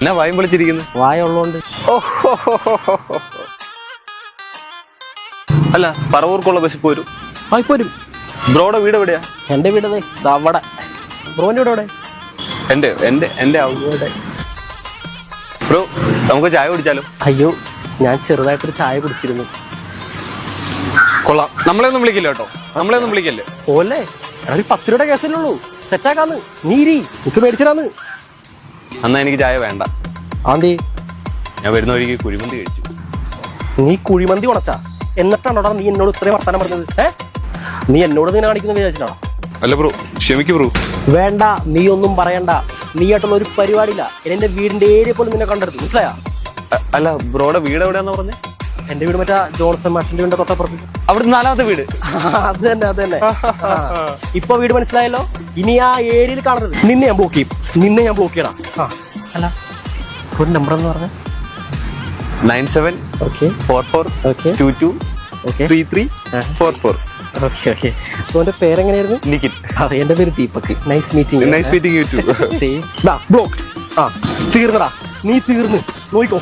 എന്നാ വായും വിളിച്ചിരിക്കുന്നു? വായ ഉള്ളോണ്ട്. അല്ല, പറവൂർക്കുള്ള ബസ് പോരും. പോരും. ബ്രോയുടെ വീട് എവിടെയാ? എന്റെ വീട് അവിടെ. ബ്രോന്റെ വീട് എവിടെ? എന്റെ ബ്രോ, നമുക്ക് ചായ കുടിച്ചാലോ? അയ്യോ, ഞാൻ ചെറുതായിട്ടൊരു ചായ കുടിച്ചിരുന്നു. കൊള്ളാം. നമ്മളെ ഒന്നും വിളിക്കില്ല കേട്ടോ, നമ്മളെ ഒന്നും വിളിക്കല്ലേ. ഓല്ലേ, ഒരു 10 രൂപയുടെ കേസല്ലേ ഉള്ളൂ. സെറ്റാക്കാന്ന്. നീരി എനിക്ക് മേടിച്ചിടാന്ന്. എന്നാ എനിക്ക് ചായ വേണ്ട. ആന്തി, ഞാൻ വരുന്ന വഴിക്ക് കുഴിമന്തി കഴിച്ചു. നീ കുഴിമന്തി ഉണച്ചാ? എന്നിട്ടാണോടാ നീ എന്നോട് ഇത്രയും വർത്താനം പറഞ്ഞത്? നീ എന്നോട് നീ കാണിക്കുന്ന വിചാരിച്ചിട്ടാണോ? അല്ല ബ്രോ, ക്ഷമിക്കൂ ബ്രോ. വേണ്ട, നീ ഒന്നും പറയണ്ട. നീ ആയിട്ടുള്ള ഒരു പരിപാടിയില്ല. എന്റെ വീടിന്റെ ഏരിയ പോലും നിന്നെ കണ്ടെടുത്തു. മനസ്സിലായാ? അല്ല, ബ്രോയുടെ വീട് എവിടെയാന്ന് പറഞ്ഞേ? എന്റെ വീട് മറ്റാ ജോൺസൺ മാഷിന്റെ വീടിന്റെ തൊട്ടപ്പുറത്ത്. അവിടെ 4ാമത്തെ വീട്. അത് തന്നെ. ഇപ്പൊ വീട് മനസ്സിലായല്ലോ. ഇനി ആ ഏരിയയിൽ കാണരുത്. നിന്നെ ഞാൻ ബ്ലോക്ക് ചെയ്യണം. അല്ല, ഒരു നമ്പർ എന്ന് പറഞ്ഞ 9744223344. ഓന്റെ പേരെങ്ങനെയായിരുന്നു? നിഖിൽ. അതെ, എന്റെ പേര് Deepak. Nice meeting you too. Block. തീർന്നടാ, നീ തീർന്ന് നോയിക്കോ.